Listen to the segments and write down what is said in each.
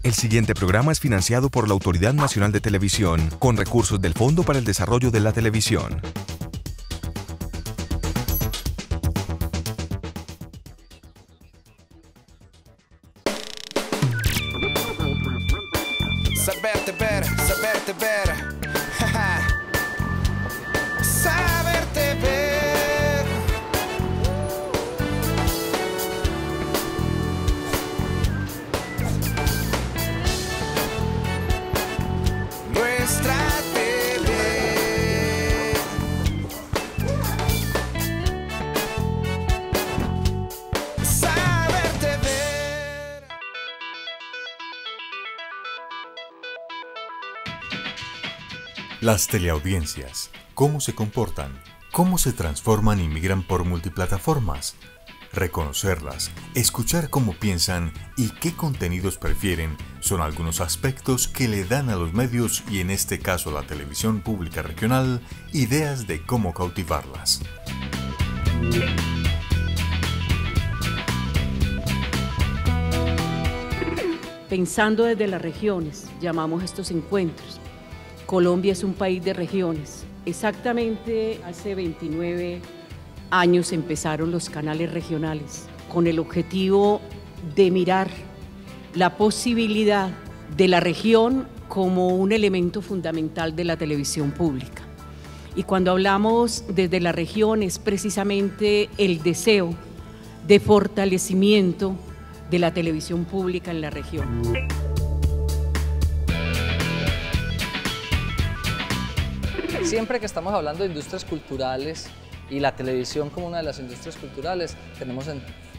El siguiente programa es financiado por la Autoridad Nacional de Televisión, con recursos del Fondo para el Desarrollo de la Televisión. Saberte ver, saberte ver. Saberte ver. Nuestra tele. Saberte ver. Las teleaudiencias, ¿cómo se comportan? ¿Cómo se transforman y migran por multiplataformas? Reconocerlas, escuchar cómo piensan y qué contenidos prefieren son algunos aspectos que le dan a los medios y en este caso a la televisión pública regional ideas de cómo cautivarlas. Pensando desde las regiones, llamamos estos encuentros. Colombia es un país de regiones. Exactamente hace 29 años empezaron los canales regionales con el objetivo de mirar la posibilidad de la región como un elemento fundamental de la televisión pública. Y cuando hablamos desde la región es precisamente el deseo de fortalecimiento de la televisión pública en la región. Siempre que estamos hablando de industrias culturales y la televisión como una de las industrias culturales, tenemos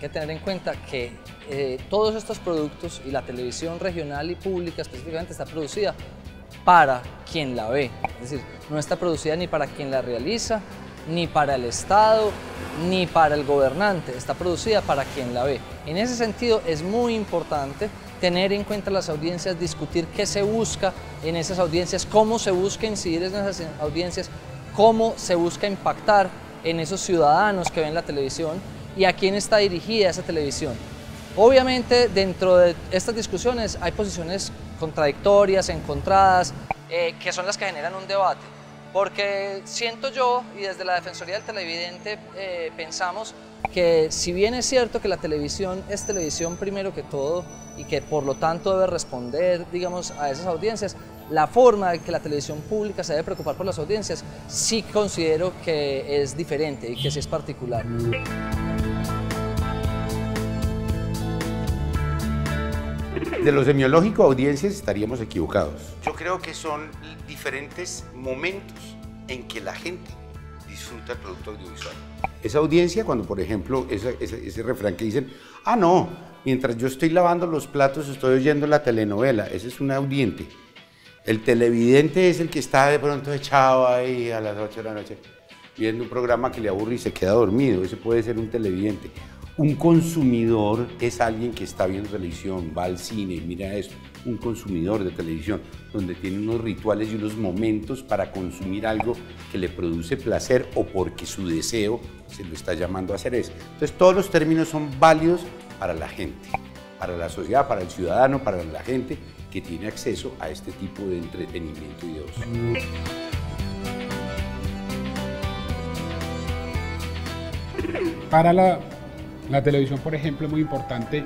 que tener en cuenta que todos estos productos y la televisión regional y pública específicamente está producida para quien la ve, es decir, no está producida ni para quien la realiza, ni para el Estado, ni para el gobernante, está producida para quien la ve. En ese sentido es muy importante tener en cuenta las audiencias, discutir qué se busca en esas audiencias, cómo se busca incidir en esas audiencias, cómo se busca impactar en esos ciudadanos que ven la televisión y a quién está dirigida esa televisión. Obviamente dentro de estas discusiones hay posiciones contradictorias, encontradas, que son las que generan un debate. Porque siento yo, y desde la Defensoría del Televidente pensamos que si bien es cierto que la televisión es televisión primero que todo y que por lo tanto debe responder, digamos, a esas audiencias, la forma en que la televisión pública se debe preocupar por las audiencias sí considero que es diferente y que sí es particular. De lo semiológico a audiencias estaríamos equivocados. Yo creo que son diferentes momentos en que la gente disfruta el producto audiovisual. Esa audiencia, cuando por ejemplo ese refrán que dicen, ah no, mientras yo estoy lavando los platos estoy oyendo la telenovela, ese es un audiente. El televidente es el que está de pronto echado ahí a las 8 de la noche viendo un programa que le aburre y se queda dormido, ese puede ser un televidente. Un consumidor es alguien que está viendo televisión, va al cine, mira eso, un consumidor de televisión, donde tiene unos rituales y unos momentos para consumir algo que le produce placer o porque su deseo se lo está llamando a hacer eso. Entonces todos los términos son válidos para la gente, para la sociedad, para el ciudadano, para la gente que tiene acceso a este tipo de entretenimiento y de ocio. Para la televisión, por ejemplo, es muy importante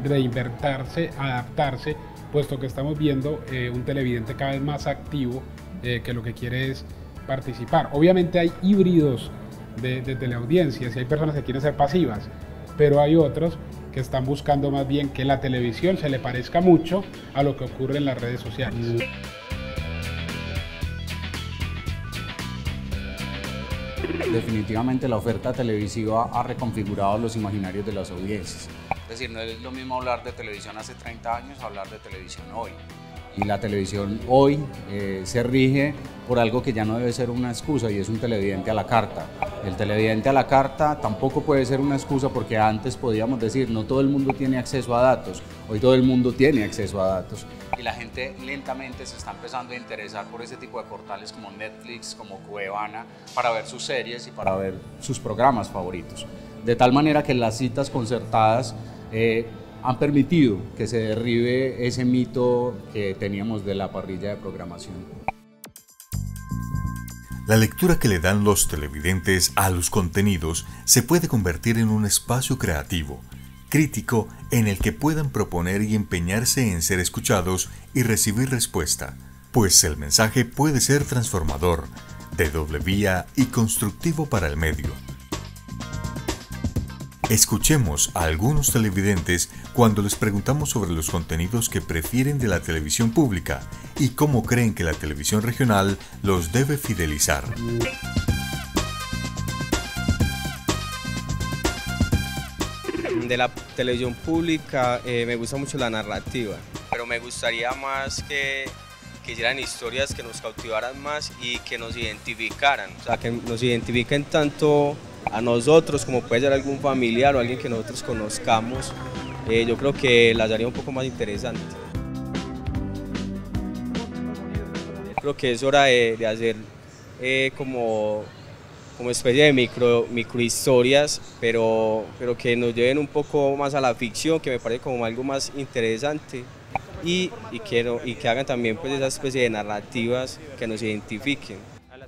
reinventarse, adaptarse, puesto que estamos viendo un televidente cada vez más activo que lo que quiere es participar. Obviamente hay híbridos de teleaudiencias y hay personas que quieren ser pasivas, pero hay otros que están buscando más bien que la televisión se le parezca mucho a lo que ocurre en las redes sociales. Definitivamente la oferta televisiva ha reconfigurado los imaginarios de las audiencias. Es decir, no es lo mismo hablar de televisión hace 30 años a hablar de televisión hoy. Y la televisión hoy se rige por algo que ya no debe ser una excusa y es un televidente a la carta. El televidente a la carta tampoco puede ser una excusa porque antes podíamos decir no todo el mundo tiene acceso a datos, hoy todo el mundo tiene acceso a datos y la gente lentamente se está empezando a interesar por ese tipo de portales como Netflix, como Cuevana, para ver sus series y para ver sus programas favoritos. De tal manera que las citas concertadas han permitido que se derribe ese mito que teníamos de la parrilla de programación. La lectura que le dan los televidentes a los contenidos se puede convertir en un espacio creativo, crítico, en el que puedan proponer y empeñarse en ser escuchados y recibir respuesta, pues el mensaje puede ser transformador, de doble vía y constructivo para el medio. Escuchemos a algunos televidentes cuando les preguntamos sobre los contenidos que prefieren de la televisión pública y cómo creen que la televisión regional los debe fidelizar. De la televisión pública me gusta mucho la narrativa, pero me gustaría más que hicieran historias que nos cautivaran más y que nos identificaran, o sea, que nos identifiquen tanto a nosotros como puede ser algún familiar o alguien que nosotros conozcamos. Yo creo que las haría un poco más interesantes. Creo que es hora de hacer como especie de microhistorias, pero que nos lleven un poco más a la ficción, que me parece como algo más interesante y que hagan también pues esa especie de narrativas que nos identifiquen.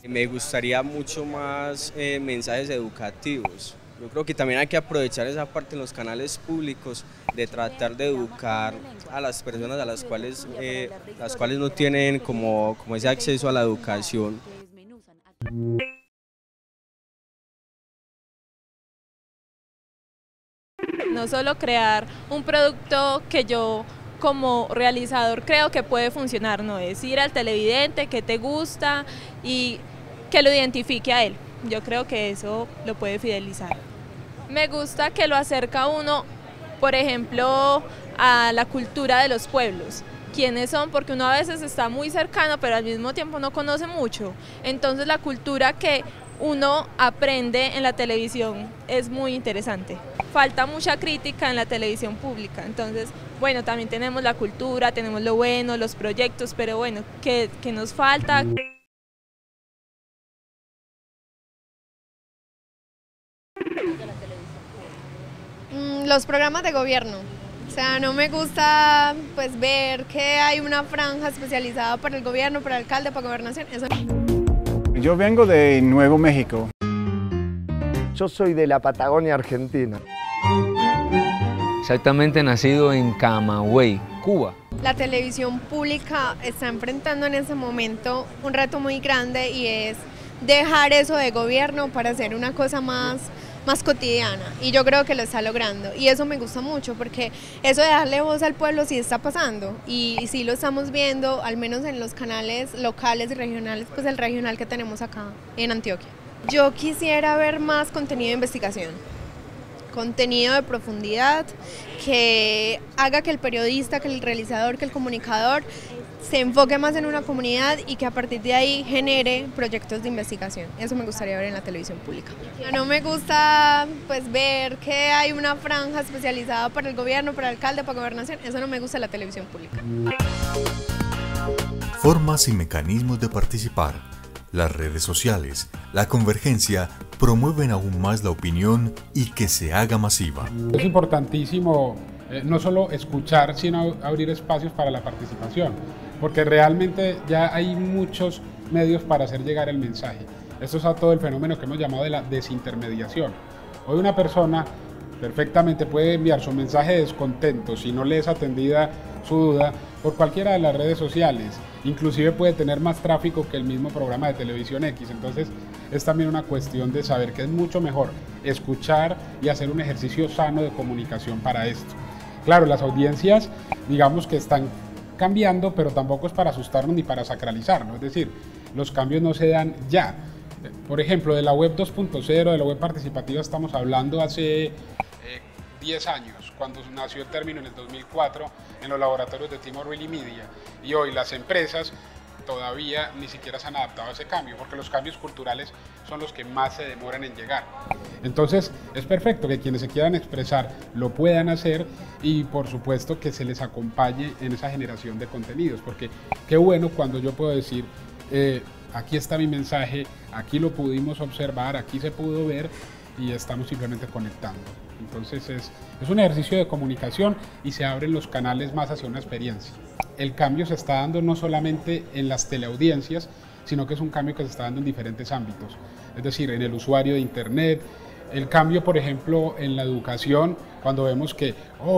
Me gustaría mucho más mensajes educativos. Yo creo que también hay que aprovechar esa parte en los canales públicos de tratar de educar a las personas a las cuales no tienen como ese acceso a la educación. No solo crear un producto que yo como realizador creo que puede funcionar, no es ir al televidente, que te gusta y que lo identifique a él. Yo creo que eso lo puede fidelizar. Me gusta que lo acerca a uno, por ejemplo, a la cultura de los pueblos. ¿Quiénes son? Porque uno a veces está muy cercano, pero al mismo tiempo no conoce mucho. Entonces la cultura que uno aprende en la televisión es muy interesante. Falta mucha crítica en la televisión pública, entonces, bueno, también tenemos la cultura, tenemos lo bueno, los proyectos, pero bueno, ¿qué nos falta? Los programas de gobierno. O sea, no me gusta pues ver que hay una franja especializada para el gobierno, para el alcalde, para gobernación. Eso no. Yo vengo de Nuevo México. Yo soy de la Patagonia Argentina. Exactamente, nacido en Camagüey, Cuba. La televisión pública está enfrentando en ese momento un reto muy grande y es dejar eso de gobierno para hacer una cosa más cotidiana, y yo creo que lo está logrando y eso me gusta mucho porque eso de darle voz al pueblo sí está pasando y sí lo estamos viendo, al menos en los canales locales y regionales, pues el regional que tenemos acá en Antioquia. Yo quisiera ver más contenido de investigación, contenido de profundidad, que haga que el periodista, que el realizador, que el comunicador se enfoque más en una comunidad y que a partir de ahí genere proyectos de investigación. Eso me gustaría ver en la televisión pública. No me gusta pues ver que hay una franja especializada para el gobierno, para el alcalde, para gobernación. Eso no me gusta en la televisión pública. Formas y mecanismos de participar. Las redes sociales, la convergencia, promueven aún más la opinión y que se haga masiva. Es importantísimo no solo escuchar, sino abrir espacios para la participación, porque realmente ya hay muchos medios para hacer llegar el mensaje. Esto es a todo el fenómeno que hemos llamado de la desintermediación. Hoy una persona perfectamente puede enviar su mensaje de descontento si no le es atendida su duda por cualquiera de las redes sociales. Inclusive puede tener más tráfico que el mismo programa de televisión X. Entonces es también una cuestión de saber que es mucho mejor escuchar y hacer un ejercicio sano de comunicación para esto. Claro, las audiencias digamos que están cambiando, pero tampoco es para asustarnos ni para sacralizarnos. Es decir, los cambios no se dan ya. Por ejemplo, de la web 2.0, de la web participativa estamos hablando hace 10 años, cuando nació el término en el 2004 en los laboratorios de Team O'Reilly Media, y hoy las empresas todavía ni siquiera se han adaptado a ese cambio, porque los cambios culturales son los que más se demoran en llegar. Entonces es perfecto que quienes se quieran expresar lo puedan hacer y por supuesto que se les acompañe en esa generación de contenidos, porque qué bueno cuando yo puedo decir aquí está mi mensaje, aquí lo pudimos observar, aquí se pudo ver y estamos simplemente conectando. Entonces es un ejercicio de comunicación y se abren los canales más hacia una experiencia. El cambio se está dando no solamente en las teleaudiencias, sino que es un cambio que se está dando en diferentes ámbitos, es decir, en el usuario de Internet, el cambio, por ejemplo, en la educación, cuando vemos que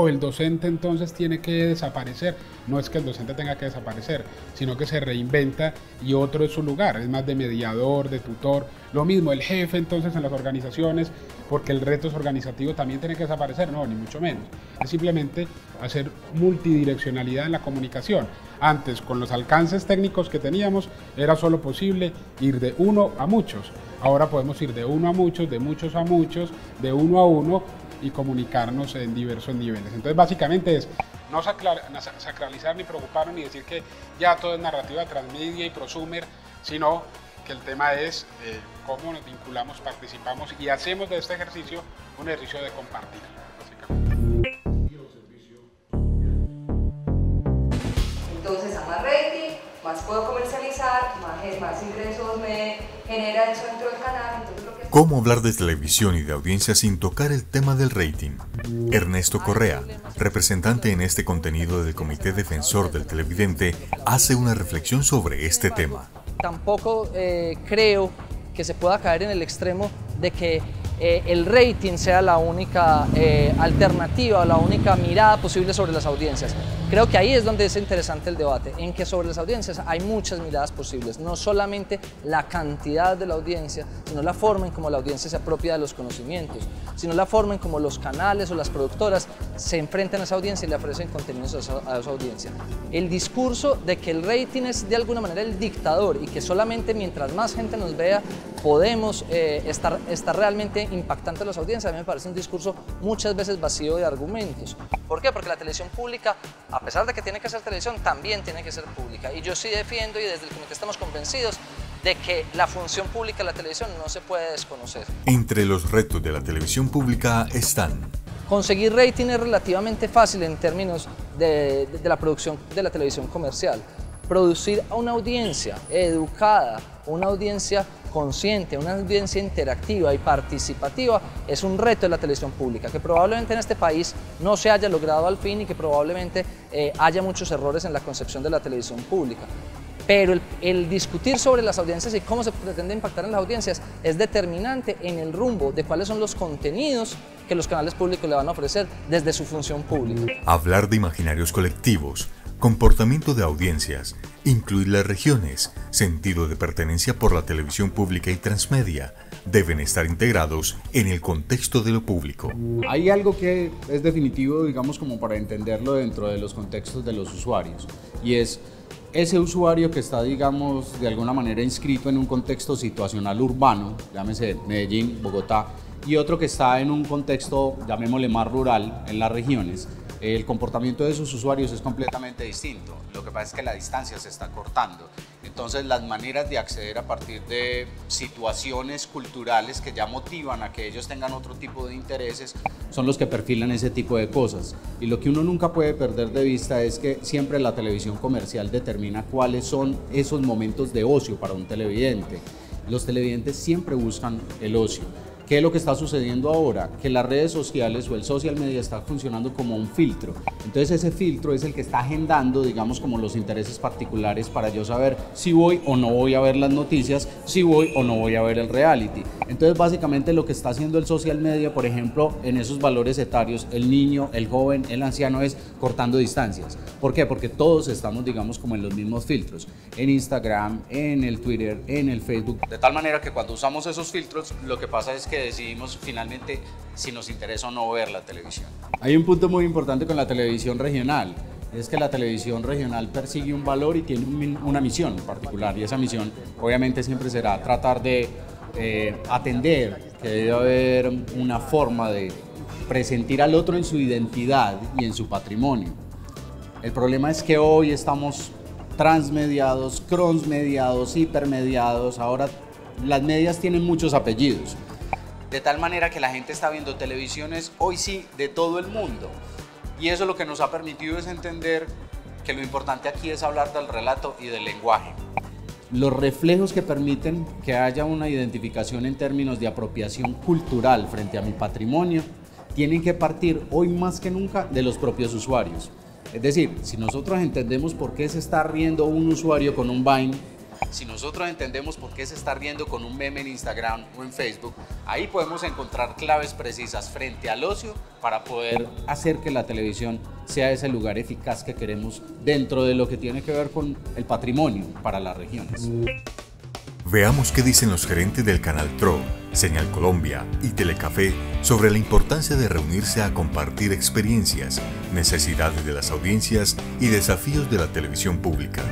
el docente entonces tiene que desaparecer. No es que el docente tenga que desaparecer, sino que se reinventa y otro es su lugar, es más de mediador, de tutor. Lo mismo, el jefe entonces en las organizaciones, porque el reto es organizativo, también tiene que desaparecer, no, ni mucho menos. Es simplemente hacer multidireccionalidad en la comunicación. Antes, con los alcances técnicos que teníamos, era solo posible ir de uno a muchos. Ahora podemos ir de uno a muchos, de muchos a muchos, de uno a uno y comunicarnos en diversos niveles. Entonces, básicamente es no sacralizar ni preocuparnos ni decir que ya todo es narrativa transmedia y prosumer, sino que el tema es cómo nos vinculamos, participamos y hacemos de este ejercicio un ejercicio de compartir, básicamente. Entonces, a más rating, más puedo comercializar, más ingresos me genera eso dentro del canal. Entonces, ¿Cómo hablar de televisión y de audiencia sin tocar el tema del rating? Ernesto Correa, representante en este contenido del Comité Defensor del Televidente, hace una reflexión sobre este tema. Tampoco creo que se pueda caer en el extremo de que el rating sea la única alternativa, la única mirada posible sobre las audiencias. Creo que ahí es donde es interesante el debate, en que sobre las audiencias hay muchas miradas posibles, no solamente la cantidad de la audiencia, sino la forma en cómo la audiencia se apropia de los conocimientos, sino la forma en cómo los canales o las productoras se enfrentan a esa audiencia y le ofrecen contenidos a esa audiencia. El discurso de que el rating es de alguna manera el dictador y que solamente mientras más gente nos vea podemos estar realmente impactando a las audiencias, a mí me parece un discurso muchas veces vacío de argumentos. ¿Por qué? Porque la televisión pública, a pesar de que tiene que ser televisión, también tiene que ser pública. Y yo sí defiendo, y desde el comité estamos convencidos, de que la función pública de la televisión no se puede desconocer. Entre los retos de la televisión pública están: conseguir rating es relativamente fácil en términos de la producción de la televisión comercial. Producir a una audiencia educada, una audiencia consciente, una audiencia interactiva y participativa es un reto de la televisión pública que probablemente en este país no se haya logrado al fin y que probablemente haya muchos errores en la concepción de la televisión pública. Pero el discutir sobre las audiencias y cómo se pretende impactar en las audiencias es determinante en el rumbo de cuáles son los contenidos que los canales públicos le van a ofrecer desde su función pública. Hablar de imaginarios colectivos, comportamiento de audiencias, incluir las regiones, sentido de pertenencia por la televisión pública y transmedia, deben estar integrados en el contexto de lo público. Hay algo que es definitivo, digamos, como para entenderlo dentro de los contextos de los usuarios, y es ese usuario que está, digamos, de alguna manera inscrito en un contexto situacional urbano, llámese Medellín, Bogotá, y otro que está en un contexto, llamémosle más rural, en las regiones. El comportamiento de esos usuarios es completamente distinto. Lo que pasa es que la distancia se está cortando. Entonces, las maneras de acceder a partir de situaciones culturales que ya motivan a que ellos tengan otro tipo de intereses son los que perfilan ese tipo de cosas. Y lo que uno nunca puede perder de vista es que siempre la televisión comercial determina cuáles son esos momentos de ocio para un televidente. Los televidentes siempre buscan el ocio. ¿Qué es lo que está sucediendo ahora? Que las redes sociales o el social media está funcionando como un filtro. Entonces ese filtro es el que está agendando, digamos, como los intereses particulares para yo saber si voy o no voy a ver las noticias, si voy o no voy a ver el reality. Entonces básicamente lo que está haciendo el social media, por ejemplo, en esos valores etarios, el niño, el joven, el anciano, es cortando distancias. ¿Por qué? Porque todos estamos, digamos, como en los mismos filtros. En Instagram, en el Twitter, en el Facebook. De tal manera que cuando usamos esos filtros, lo que pasa es que decidimos finalmente si nos interesa o no ver la televisión. Hay un punto muy importante con la televisión regional, es que la televisión regional persigue un valor y tiene una misión particular, y esa misión obviamente siempre será tratar de atender que debe haber una forma de presentar al otro en su identidad y en su patrimonio. El problema es que hoy estamos transmediados, crossmediados, hipermediados, ahora las medias tienen muchos apellidos. De tal manera que la gente está viendo televisiones hoy sí de todo el mundo. Y eso lo que nos ha permitido es entender que lo importante aquí es hablar del relato y del lenguaje. Los reflejos que permiten que haya una identificación en términos de apropiación cultural frente a mi patrimonio tienen que partir hoy más que nunca de los propios usuarios. Es decir, si nosotros entendemos por qué se está riendo un usuario con un Vine, si nosotros entendemos por qué se está riendo con un meme en Instagram o en Facebook, ahí podemos encontrar claves precisas frente al ocio para poder hacer que la televisión sea ese lugar eficaz que queremos dentro de lo que tiene que ver con el patrimonio para las regiones. Veamos qué dicen los gerentes del Canal TRO, Señal Colombia y Telecafé sobre la importancia de reunirse a compartir experiencias, necesidades de las audiencias y desafíos de la televisión pública.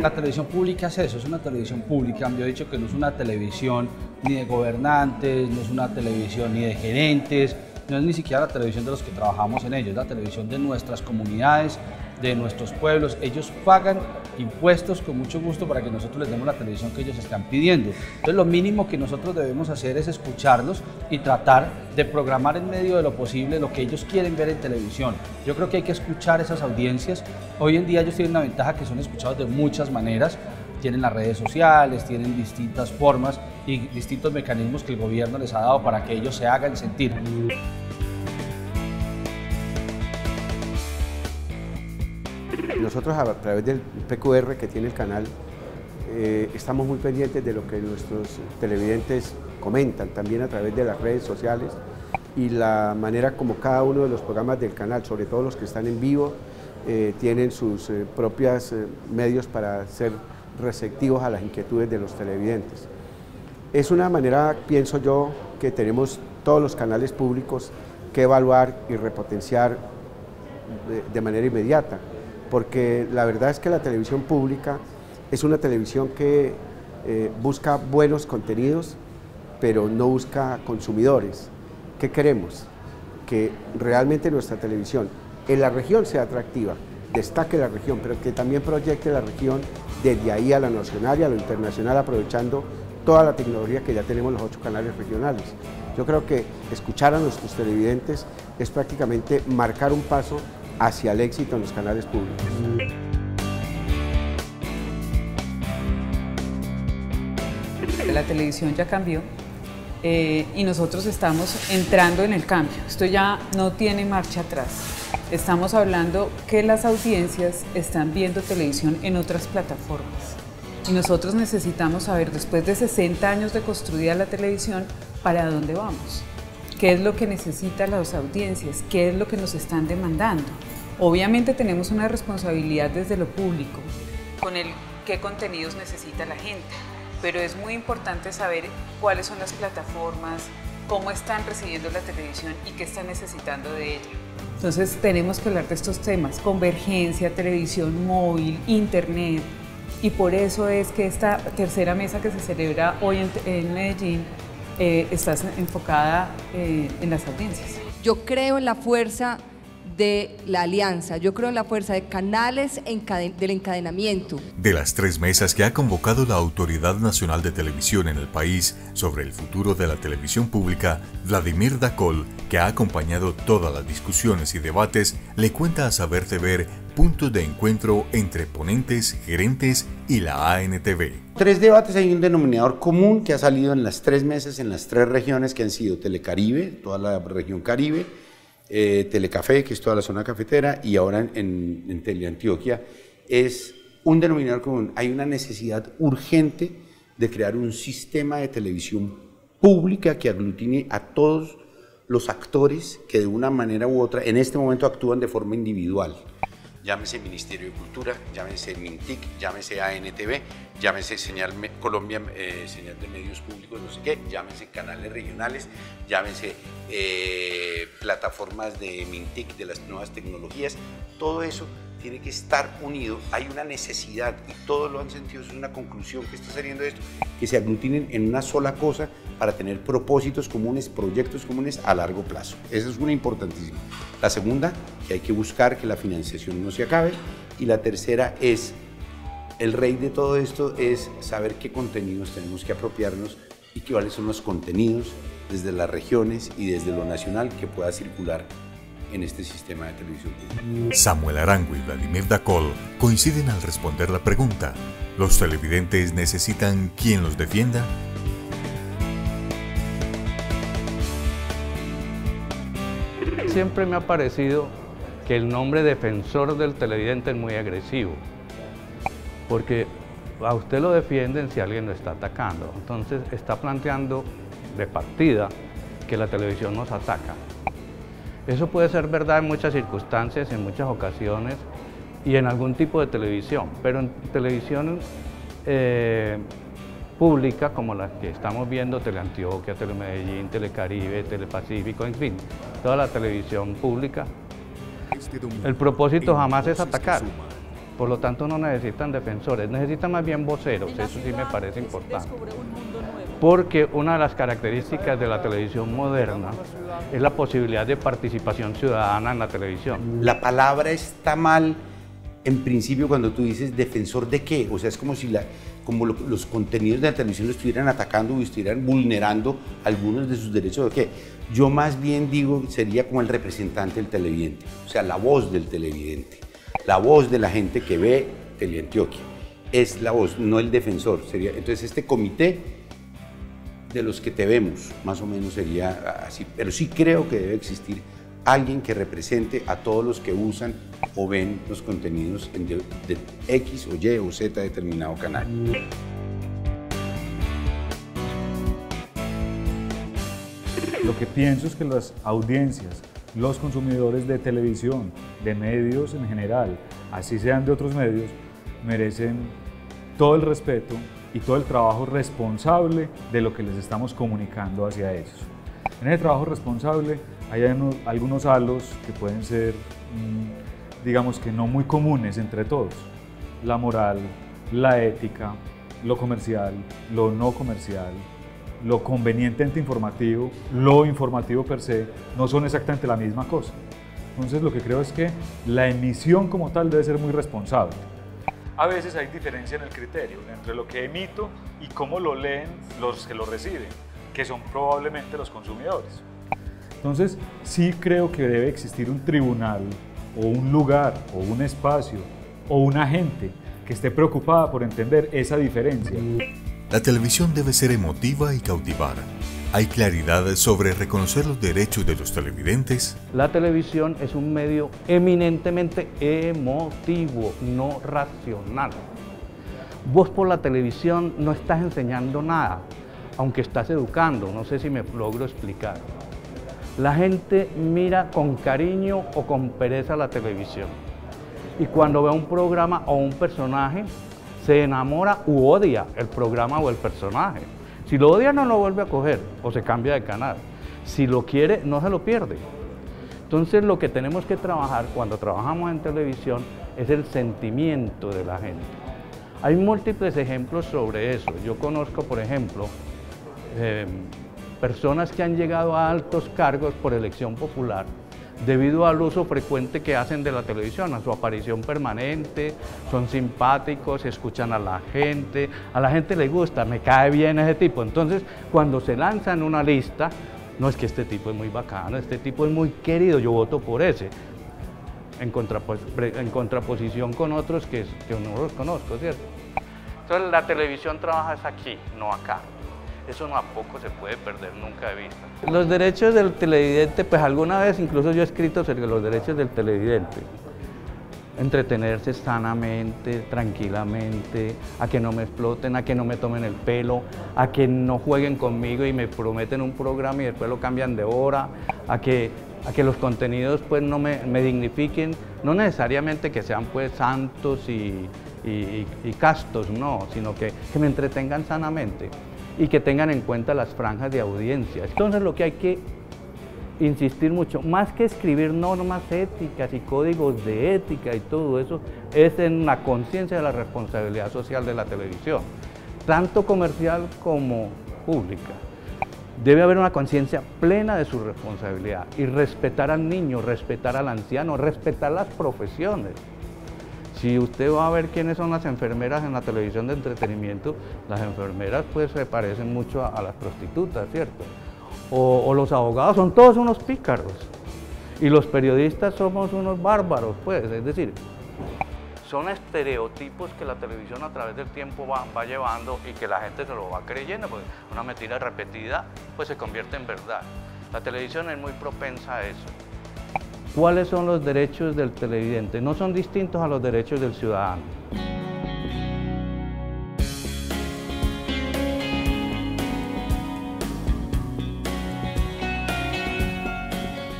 La televisión pública es eso, es una televisión pública. Yo he dicho que no es una televisión ni de gobernantes, no es una televisión ni de gerentes, no es ni siquiera la televisión de los que trabajamos en ello, es la televisión de nuestras comunidades, de nuestros pueblos. Ellos pagan impuestos con mucho gusto para que nosotros les demos la televisión que ellos están pidiendo. Entonces lo mínimo que nosotros debemos hacer es escucharlos y tratar de programar en medio de lo posible lo que ellos quieren ver en televisión. Yo creo que hay que escuchar esas audiencias. Hoy en día ellos tienen una ventaja que son escuchados de muchas maneras. Tienen las redes sociales, tienen distintas formas y distintos mecanismos que el gobierno les ha dado para que ellos se hagan sentir. Nosotros a través del PQR que tiene el canal estamos muy pendientes de lo que nuestros televidentes comentan, también a través de las redes sociales y la manera como cada uno de los programas del canal, sobre todo los que están en vivo, tienen sus propios medios para ser receptivos a las inquietudes de los televidentes. Es una manera, pienso yo, que tenemos todos los canales públicos que evaluar y repotenciar de manera inmediata, porque la verdad es que la televisión pública es una televisión que busca buenos contenidos, pero no busca consumidores. ¿Qué queremos? Que realmente nuestra televisión en la región sea atractiva, destaque la región, pero que también proyecte la región desde ahí a la nacional y a lo internacional, aprovechando toda la tecnología que ya tenemos los 8 canales regionales. Yo creo que escuchar a nuestros televidentes es prácticamente marcar un paso hacia el éxito en los canales públicos. La televisión ya cambió y nosotros estamos entrando en el cambio. Esto ya no tiene marcha atrás. Estamos hablando que las audiencias están viendo televisión en otras plataformas y nosotros necesitamos saber, después de 60 años de construida la televisión, ¿para dónde vamos? ¿Qué es lo que necesitan las audiencias? ¿Qué es lo que nos están demandando? Obviamente tenemos una responsabilidad desde lo público con el qué contenidos necesita la gente, pero es muy importante saber cuáles son las plataformas, cómo están recibiendo la televisión y qué están necesitando de ella. Entonces tenemos que hablar de estos temas, convergencia, televisión móvil, internet, y por eso es que esta tercera mesa que se celebra hoy en Medellín está enfocada en las audiencias. Yo creo en la fuerza de la alianza, yo creo en la fuerza de canales del encadenamiento. De las 3 mesas que ha convocado la Autoridad Nacional de Televisión en el país sobre el futuro de la televisión pública, Vladimir Dacol, que ha acompañado todas las discusiones y debates, le cuenta a Saber TV puntos de encuentro entre ponentes, gerentes y la ANTV. 3 debates, hay un denominador común que ha salido en las 3 mesas, en las 3 regiones que han sido Telecaribe, toda la región Caribe, Telecafé, que es toda la zona cafetera, y ahora en Teleantioquia, es un denominador común. Hay una necesidad urgente de crear un sistema de televisión pública que aglutine a todos los actores que de una manera u otra en este momento actúan de forma individual. Llámese Ministerio de Cultura, llámese MINTIC, llámese ANTV, llámese Señal Colombia, Señal de Medios Públicos, no sé qué, llámese canales regionales, llámese plataformas de MINTIC, de las nuevas tecnologías. Todo eso tiene que estar unido. Hay una necesidad, y todos lo han sentido, es una conclusión que está saliendo de esto, que se aglutinen en una sola cosa para tener propósitos comunes, proyectos comunes a largo plazo. Eso es una importantísima. La segunda, que hay que buscar que la financiación no se acabe. Y la tercera es, el rey de todo esto es saber qué contenidos tenemos que apropiarnos y cuáles son los contenidos desde las regiones y desde lo nacional que pueda circular en este sistema de televisión pública. Samuel Arango y Vladimir Dacol coinciden al responder la pregunta: ¿los televidentes necesitan quien los defienda? Siempre me ha parecido que el nombre defensor del televidente es muy agresivo, porque a usted lo defienden si alguien lo está atacando. Entonces está planteando de partida que la televisión nos ataca. Eso puede ser verdad en muchas circunstancias, en muchas ocasiones y en algún tipo de televisión, pero en televisión pública como la que estamos viendo, Teleantioquia, Telemedellín, Telecaribe, Telepacífico, en fin, toda la televisión pública, el propósito jamás es atacar. Por lo tanto no necesitan defensores, necesitan más bien voceros, eso sí me parece importante. Porque una de las características de la televisión moderna es la posibilidad de participación ciudadana en la televisión. La palabra está mal en principio cuando tú dices defensor de qué, o sea, es como si los contenidos de la televisión lo estuvieran atacando o estuvieran vulnerando algunos de sus derechos de qué. Yo más bien digo, sería como el representante del televidente, o sea, la voz del televidente. La voz de la gente que ve Teleantioquia es la voz, no el defensor. Entonces este comité de los que te vemos, más o menos sería así, pero sí creo que debe existir alguien que represente a todos los que usan o ven los contenidos de X o Y o Z determinado canal. Lo que pienso es que las audiencias, los consumidores de televisión, de medios en general, así sean de otros medios, merecen todo el respeto y todo el trabajo responsable de lo que les estamos comunicando hacia ellos. En ese trabajo responsable hay algunos halos que pueden ser, digamos que no muy comunes entre todos. La moral, la ética, lo comercial, lo no comercial, lo convenientemente informativo, lo informativo per se, no son exactamente la misma cosa. Entonces lo que creo es que la emisión como tal debe ser muy responsable. A veces hay diferencia en el criterio entre lo que emito y cómo lo leen los que lo reciben, que son probablemente los consumidores. Entonces sí creo que debe existir un tribunal o un lugar o un espacio o una gente que esté preocupada por entender esa diferencia. La televisión debe ser emotiva y cautivar. ¿Hay claridad sobre reconocer los derechos de los televidentes? La televisión es un medio eminentemente emotivo, no racional. Vos por la televisión no estás enseñando nada, aunque estás educando, no sé si me logro explicar. La gente mira con cariño o con pereza la televisión. Y cuando ve un programa o un personaje, se enamora u odia el programa o el personaje. Si lo odia no lo vuelve a coger o se cambia de canal. Si lo quiere no se lo pierde. Entonces lo que tenemos que trabajar cuando trabajamos en televisión es el sentimiento de la gente. Hay múltiples ejemplos sobre eso. Yo conozco, por ejemplo, personas que han llegado a altos cargos por elección popular debido al uso frecuente que hacen de la televisión, a su aparición permanente, son simpáticos, escuchan a la gente le gusta, me cae bien ese tipo. Entonces, cuando se lanzan una lista, no es que este tipo es muy bacano, este tipo es muy querido, yo voto por ese, en contraposición con otros que no los conozco, ¿cierto? Entonces, la televisión trabaja es aquí, no acá. Eso tampoco se puede perder nunca de vista. Los derechos del televidente, pues alguna vez incluso yo he escrito sobre los derechos del televidente. Entretenerse sanamente, tranquilamente, a que no me exploten, a que no me tomen el pelo, a que no jueguen conmigo y me prometen un programa y después lo cambian de hora, a que los contenidos pues no me dignifiquen, no necesariamente que sean pues santos y castos, no, sino que me entretengan sanamente y que tengan en cuenta las franjas de audiencia. Entonces lo que hay que insistir mucho, más que escribir normas éticas y códigos de ética y todo eso, es en la conciencia de la responsabilidad social de la televisión, tanto comercial como pública. Debe haber una conciencia plena de su responsabilidad y respetar al niño, respetar al anciano, respetar las profesiones. Si usted va a ver quiénes son las enfermeras en la televisión de entretenimiento, las enfermeras pues se parecen mucho a las prostitutas, ¿cierto? O los abogados, son todos unos pícaros. Y los periodistas somos unos bárbaros, pues, es decir, son estereotipos que la televisión a través del tiempo va llevando y que la gente se lo va creyendo, porque una mentira repetida pues se convierte en verdad. La televisión es muy propensa a eso. ¿Cuáles son los derechos del televidente? No son distintos a los derechos del ciudadano.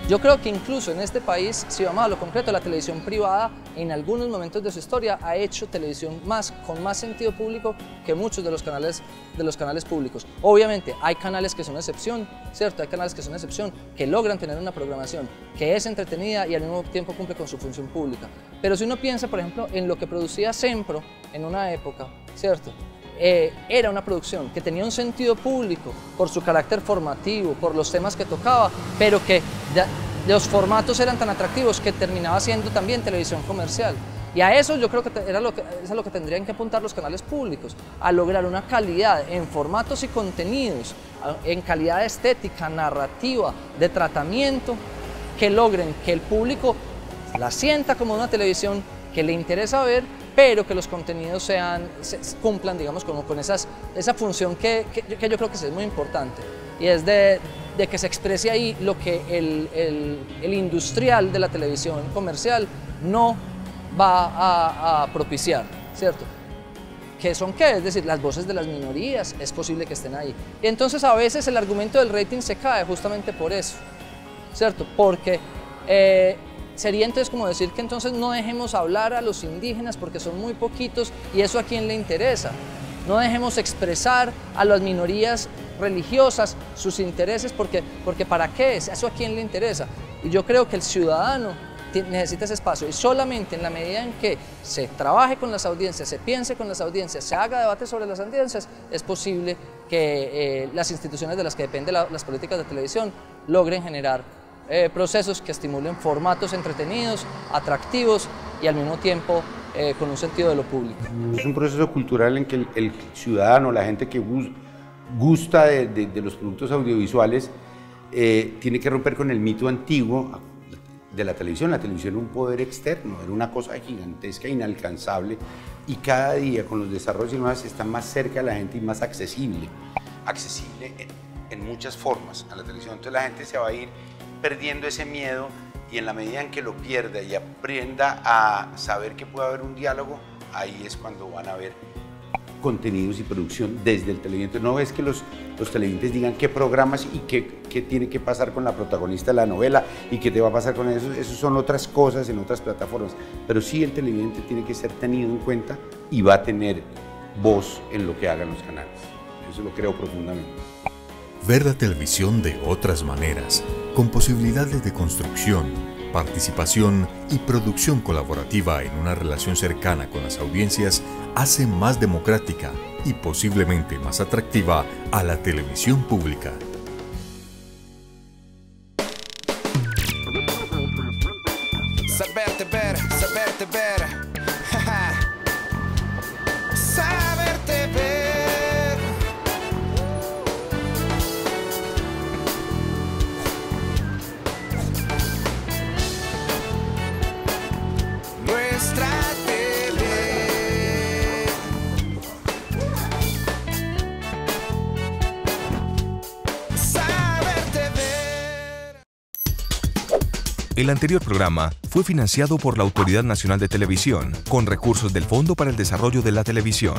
Yo creo que incluso en este país, si vamos a lo concreto, la televisión privada en algunos momentos de su historia ha hecho televisión con más sentido público que muchos de los canales públicos. Obviamente hay canales que son excepción, ¿cierto? Hay canales que son excepción, que logran tener una programación que es entretenida y al mismo tiempo cumple con su función pública. Pero si uno piensa, por ejemplo, en lo que producía Sempro en una época, ¿cierto? Era una producción que tenía un sentido público por su carácter formativo, por los temas que tocaba, pero que los formatos eran tan atractivos que terminaba siendo también televisión comercial. Y a eso yo creo que es a lo que tendrían que apuntar los canales públicos, a lograr una calidad en formatos y contenidos, en calidad estética, narrativa, de tratamiento, que logren que el público la sienta como una televisión que le interesa ver, pero que los contenidos cumplan, digamos, con esa función que yo creo que es muy importante, y es de que se exprese ahí lo que el industrial de la televisión comercial no va a propiciar, ¿cierto? ¿Qué son qué? Es decir, las voces de las minorías, es posible que estén ahí. Y entonces a veces el argumento del rating se cae justamente por eso, ¿cierto? Porque sería entonces como decir que entonces no dejemos hablar a los indígenas porque son muy poquitos y eso a quién le interesa. No dejemos expresar a las minorías religiosas sus intereses porque ¿para qué es? ¿Eso a quién le interesa? Y yo creo que el ciudadano necesita ese espacio y solamente en la medida en que se trabaje con las audiencias, se piense con las audiencias, se haga debate sobre las audiencias, es posible que las instituciones de las que dependen las políticas de televisión logren generar procesos que estimulen formatos entretenidos, atractivos y al mismo tiempo con un sentido de lo público. Es un proceso cultural en que el ciudadano, la gente que gusta de los productos audiovisuales, tiene que romper con el mito antiguo de la televisión. La televisión era un poder externo, era una cosa gigantesca, inalcanzable, y cada día con los desarrollos y nuevas está más cerca de la gente y más accesible en muchas formas a la televisión. Entonces la gente se va a ir perdiendo ese miedo y en la medida en que lo pierda y aprenda a saber que puede haber un diálogo, ahí es cuando van a haber contenidos y producción desde el televidente. No es que los televidentes digan qué programas y qué tiene que pasar con la protagonista de la novela y qué te va a pasar con eso. Eso son otras cosas en otras plataformas, pero sí el televidente tiene que ser tenido en cuenta y va a tener voz en lo que hagan los canales. Eso lo creo profundamente. Ver la televisión de otras maneras, con posibilidades de construcción, participación y producción colaborativa en una relación cercana con las audiencias, hace más democrática y posiblemente más atractiva a la televisión pública. Saberte ver, saberte ver. Saberte ver. Nuestra tele. Saberte ver. El anterior programa fue financiado por la Autoridad Nacional de Televisión con recursos del Fondo para el Desarrollo de la Televisión.